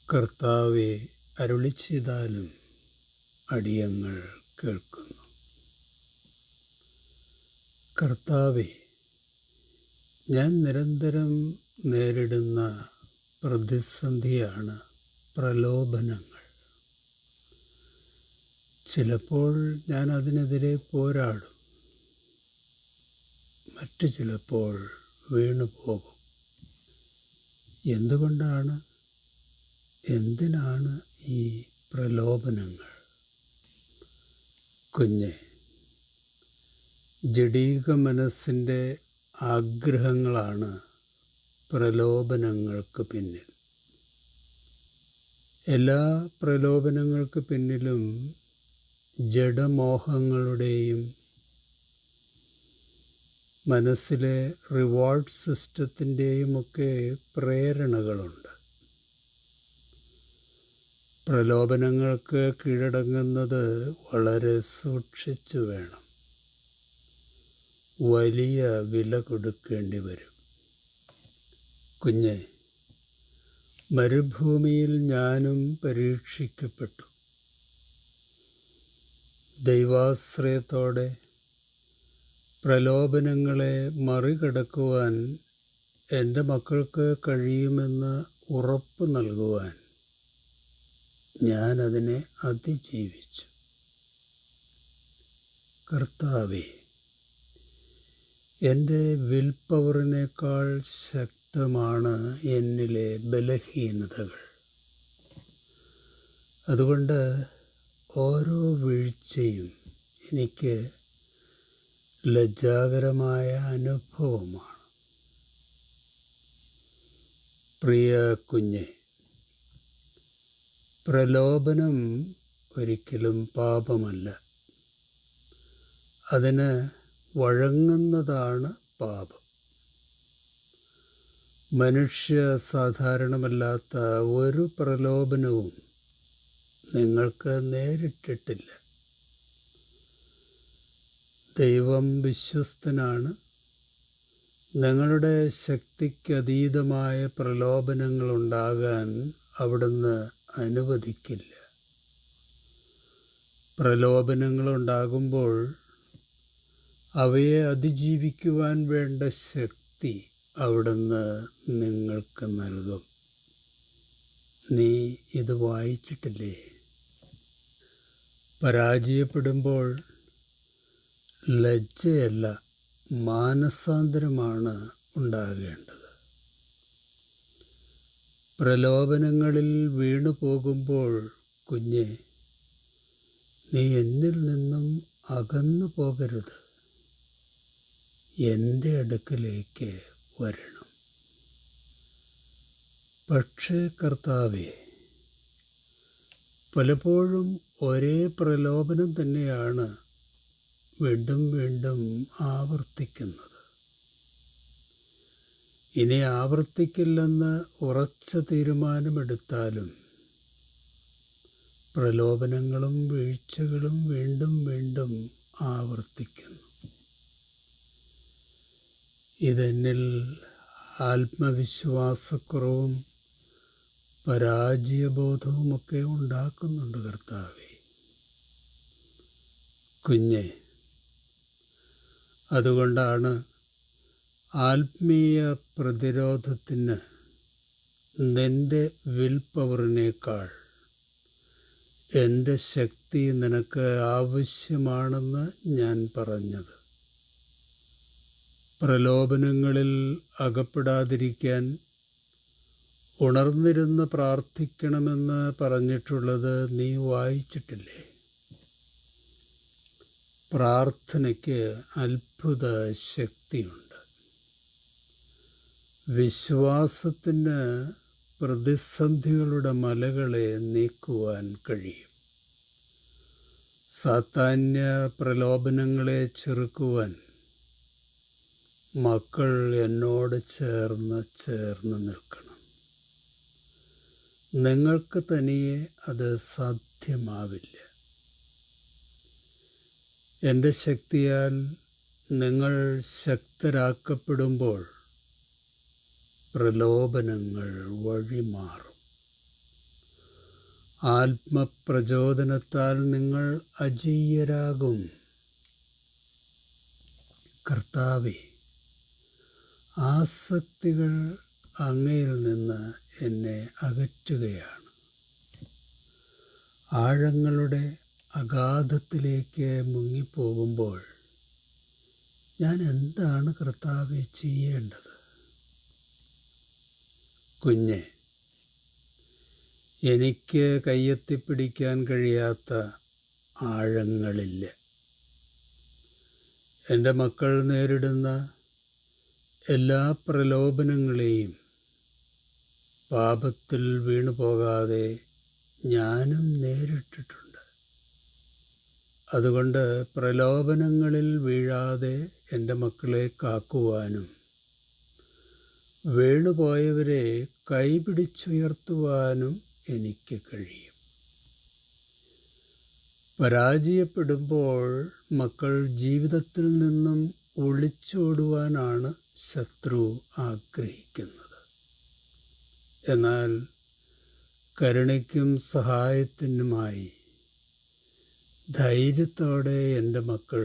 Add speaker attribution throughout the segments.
Speaker 1: കർത്താവെ, അരുളിച്ചെയ്താലും അടിയങ്ങൾ കേൾക്കുന്നു. കർത്താവെ, ഞാൻ നിരന്തരം നേരിടുന്ന പ്രതിസന്ധിയാണ് പ്രലോഭനങ്ങൾ. ചിലപ്പോൾ ഞാൻ അതിനെതിരെ പോരാടും, മറ്റു ചിലപ്പോൾ വീണുപോകും. എന്തിനാണ് ഈ പ്രലോഭനങ്ങൾ? കുഞ്ഞെ, ജഡീക മനസ്സിൻ്റെ ആഗ്രഹങ്ങളാണ് പ്രലോഭനങ്ങൾക്ക് പിന്നിൽ. എല്ലാ പ്രലോഭനങ്ങൾക്ക് പിന്നിലും ജഡമോഹങ്ങളുടെയും മനസ്സിലെ റിവാർഡ് സിസ്റ്റത്തിൻ്റെയുമൊക്കെ പ്രേരണകളുണ്ട്. പ്രലോഭനങ്ങൾക്ക് കീഴടങ്ങുന്നത് വളരെ സൂക്ഷിച്ചു വേണം. വലിയ വില കൊടുക്കേണ്ടി വരും. കുഞ്ഞെ, മരുഭൂമിയിൽ ഞാനും പരീക്ഷിക്കപ്പെട്ടു. ദൈവാശ്രയത്തോടെ പ്രലോഭനങ്ങളെ മറികടക്കുവാൻ എൻ്റെ മക്കൾക്ക് കഴിയുമെന്ന് ഉറപ്പ് നൽകുവാൻ ഞാനതിനെ അതിജീവിച്ചു. കർത്താവേ, എൻ്റെ വിൽ പവറിനേക്കാൾ ശക്തമാണ് എന്നിലെ ബലഹീനതകൾ. അതുകൊണ്ട് ഓരോ വീഴ്ചയും എനിക്ക് ലജ്ജാകരമായ അനുഭവമാണ്. പ്രിയ കുഞ്ഞെ, പ്രലോഭനം ഒരിക്കലും പാപമല്ല. അതിന് വഴങ്ങുന്നതാണ് പാപം. മനുഷ്യ സാധാരണമല്ലാത്ത ഒരു പ്രലോഭനവും നിങ്ങൾക്ക് നേരിട്ടിട്ടില്ല. ദൈവം വിശ്വസ്തനാണ്. നിങ്ങളുടെ ശക്തിക്കതീതമായ പ്രലോഭനങ്ങളുണ്ടാകാൻ അവിടുന്ന് അനുവദിക്കില്ല. പ്രലോഭനങ്ങളുണ്ടാകുമ്പോൾ അവയെ അതിജീവിക്കുവാൻ വേണ്ട ശക്തി അവിടുന്ന് നിങ്ങൾക്ക് നൽകും. നീ ഇത് വായിച്ചിട്ടില്ലേ? പരാജയപ്പെടുമ്പോൾ ലജ്ജയല്ല, മാനസാന്തരമാണ് ഉണ്ടാകേണ്ടത്. പ്രലോഭനങ്ങളിൽ വീണു പോകുമ്പോൾ കുഞ്ഞെ, നീ എന്നിൽ നിന്നും അകന്നു പോകരുത്. എൻ്റെ അടുക്കലേക്ക് വരണം. പക്ഷേ കർത്താവേ, പലപ്പോഴും ഒരേ പ്രലോഭനം തന്നെയാണ് വീണ്ടും വീണ്ടും ആവർത്തിക്കുന്നത്. ഇനി ആവർത്തിക്കില്ലെന്ന് ഉറച്ച തീരുമാനമെടുത്താലും പ്രലോഭനങ്ങളും വീഴ്ചകളും വീണ്ടും വീണ്ടും ആവർത്തിക്കുന്നു. ഇതെന്നിൽ ആത്മവിശ്വാസക്കുറവും പരാജയബോധവുമൊക്കെ ഉണ്ടാക്കുന്നുണ്ട് കർത്താവേ. കുഞ്ഞെ, അതുകൊണ്ടാണ് ആത്മീയ പ്രതിരോധത്തിന് നിൻ്റെ വിൽ പവറിനേക്കാൾ എൻ്റെ ശക്തി നിനക്ക് ആവശ്യമാണെന്ന് ഞാൻ പറഞ്ഞത്. പ്രലോഭനങ്ങളിൽ അകപ്പെടാതിരിക്കാൻ ഉണർന്നിരുന്ന് പ്രാർത്ഥിക്കണമെന്ന് പറഞ്ഞിട്ടുള്ളത് നീ വായിച്ചിട്ടില്ലേ? പ്രാർത്ഥനയ്ക്ക് അത്ഭുത ശക്തിയുണ്ട്. വിശ്വാസത്തിന് പ്രതിസന്ധികളുടെ മലകളെ നീക്കുവാൻ കഴിയും. സാത്താന്യ പ്രലോഭനങ്ങളെ ചെറുക്കുവാൻ മക്കൾ എന്നോട് ചേർന്ന് നിൽക്കണം. നിങ്ങൾക്ക് തനിയെ അത് സാധ്യമാവില്ല. എൻ്റെ ശക്തിയാൽ നിങ്ങൾ ശക്തരാക്കപ്പെടുമ്പോൾ പ്രലോഭനങ്ങൾ വഴിമാറും. ആത്മപ്രചോദനത്താൽ നിങ്ങൾ അജയ്യരാകും. കർത്താവേ, ആസക്തികൾ അങ്ങയിൽ നിന്ന് എന്നെ അകറ്റുകയാണ്. ആഴങ്ങളുടെ അഗാധത്തിലേക്ക് മുങ്ങിപ്പോകുമ്പോൾ ഞാൻ എന്താണ് കർത്താവേ ചെയ്യേണ്ടത്? കുഞ്ഞെ, എനിക്ക് കയ്യെത്തിപ്പിടിക്കാൻ കഴിയാത്ത ആഴങ്ങളില്ല. എൻ്റെ മക്കൾ നേരിടുന്ന എല്ലാ പ്രലോഭനങ്ങളെയും പാപത്തിൽ വീണു പോകാതെ ഞാനും നേരിട്ടിട്ടുണ്ട്. അതുകൊണ്ട് പ്രലോഭനങ്ങളിൽ വീഴാതെ എൻ്റെ മക്കളെ കാക്കുവാനും വീണുപോയവരെ കൈപിടിച്ചുയർത്തുവാനും എനിക്ക് കഴിയും. പരാജയപ്പെടുമ്പോൾ മക്കൾ ജീവിതത്തിൽ നിന്നും ഒളിച്ചോടുവാനാണ് ശത്രു ആഗ്രഹിക്കുന്നത്. എന്നാൽ കരുണയ്ക്കും സഹായത്തിനുമായി ധൈര്യത്തോടെ എൻ്റെ മക്കൾ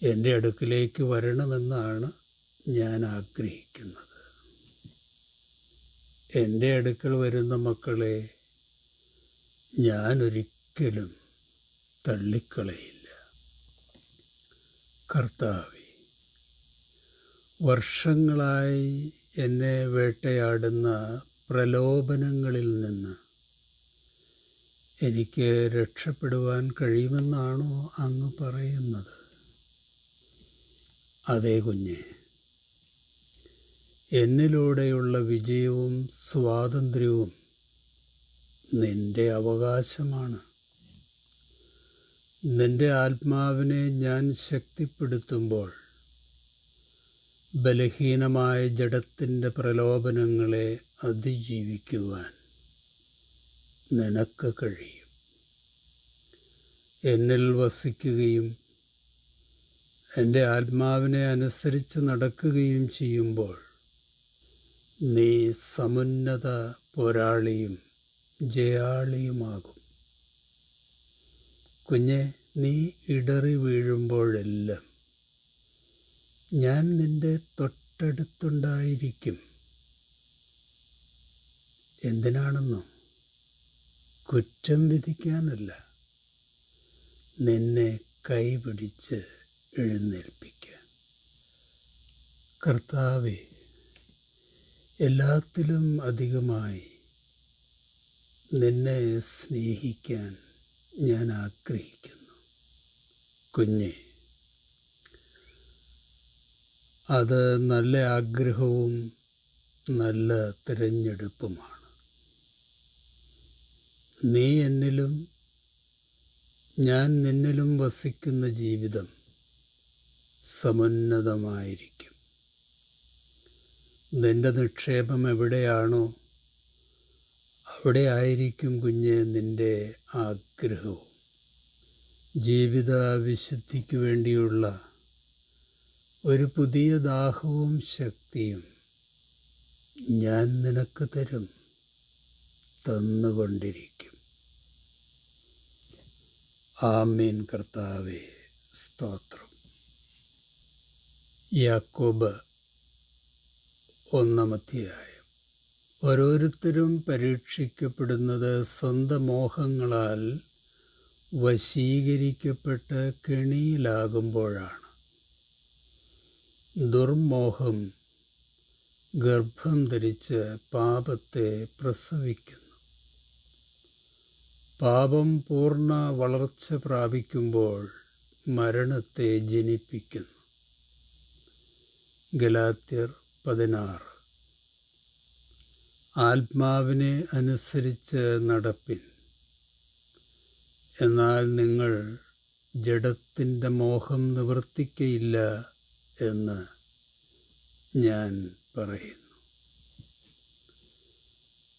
Speaker 1: എൻ്റെ അടുക്കിലേക്ക് വരണമെന്നാണ് ഞാൻ ആഗ്രഹിക്കുന്നത്. എൻ്റെ അടുക്കൽ വരുന്ന മക്കളെ ഞാനൊരിക്കലും തള്ളിക്കളയില്ല. കർത്താവേ, വർഷങ്ങളായി എന്നെ വേട്ടയാടുന്ന പ്രലോഭനങ്ങളിൽ നിന്ന് എനിക്ക് രക്ഷപ്പെടുവാൻ കഴിയുമെന്നാണോ അങ്ങ് പറയുന്നത്? അതേ കുഞ്ഞെ, എന്നിലൂടെയുള്ള വിജയവും സ്വാതന്ത്ര്യവും നിന്റെ അവകാശമാണ്. നിന്റെ ആത്മാവിനെ ഞാൻ ശക്തിപ്പെടുത്തുമ്പോൾ ബലഹീനമായ ജഡത്തിൻ്റെ പ്രലോഭനങ്ങളെ അതിജീവിക്കുവാൻ നിനക്ക് കഴിയും. എന്നിൽ വസിക്കുകയും എൻ്റെ ആത്മാവിനെ അനുസരിച്ച് നടക്കുകയും ചെയ്യുമ്പോൾ നീ സമുന്നത പോരാളിയും ജയാളിയുമാകും. കുഞ്ഞെ, നീ ഇടറി വീഴുമ്പോഴെല്ലാം ഞാൻ നിന്റെ തൊട്ടടുത്തുണ്ടായിരിക്കും. എന്തിനാണെന്നോ? കുറ്റം വിധിക്കാനല്ല, നിന്നെ കൈപിടിച്ച് എഴുന്നേൽപ്പിക്കാൻ. കർത്താവേ, എല്ലാത്തിലും അധികമായി നിന്നെ സ്നേഹിക്കാൻ ഞാൻ ആഗ്രഹിക്കുന്നു. കുഞ്ഞെ, അത് നല്ല ആഗ്രഹവും നല്ല തിരഞ്ഞെടുപ്പുമാണ്. നീ എന്നിലും ഞാൻ നിന്നിലും വസിക്കുന്ന ജീവിതം സമുന്നതമായിരിക്കും. നിന്റെ നിക്ഷേപം എവിടെയാണോ അവിടെ ആയിരിക്കും കുഞ്ഞെ നിന്റെ ആഗ്രഹവും. ജീവിത വിശുദ്ധിക്ക് വേണ്ടിയുള്ള ഒരു പുതിയ ദാഹവും ശക്തിയും ഞാൻ നിനക്ക് തരും, തന്നുകൊണ്ടിരിക്കും. ആമേൻ. കർത്താവേ, സ്തോത്രം. യാക്കോബ് 1-ാം ഓരോരുത്തരും പരീക്ഷിക്കപ്പെടുന്നത് സ്വന്തം മോഹങ്ങളാൽ വശീകരിക്കപ്പെട്ട് കെണിയിലാകുമ്പോഴാണ്. ദുർമോഹം ഗർഭം ധരിച്ച് പാപത്തെ പ്രസവിക്കുന്നു. പാപം പൂർണ്ണ വളർച്ച പ്രാപിക്കുമ്പോൾ മരണത്തെ ജനിപ്പിക്കുന്നു. ഗലാത്യർ 16. ആത്മാവിനെ അനുസരിച്ച് നടപ്പിൻ, എന്നാൽ നിങ്ങൾ ജഡത്തിൻ്റെ മോഹം നിവർത്തിക്കയില്ല എന്ന് ഞാൻ പറയുന്നു.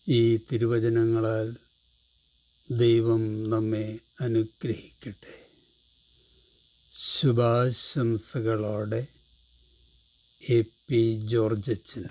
Speaker 1: ഈ തിരുവചനങ്ങളാൽ ദൈവം നമ്മെ അനുഗ്രഹിക്കട്ടെ. ശുഭാശംസകളോടെ എ പി ജോർജച്ചൻ.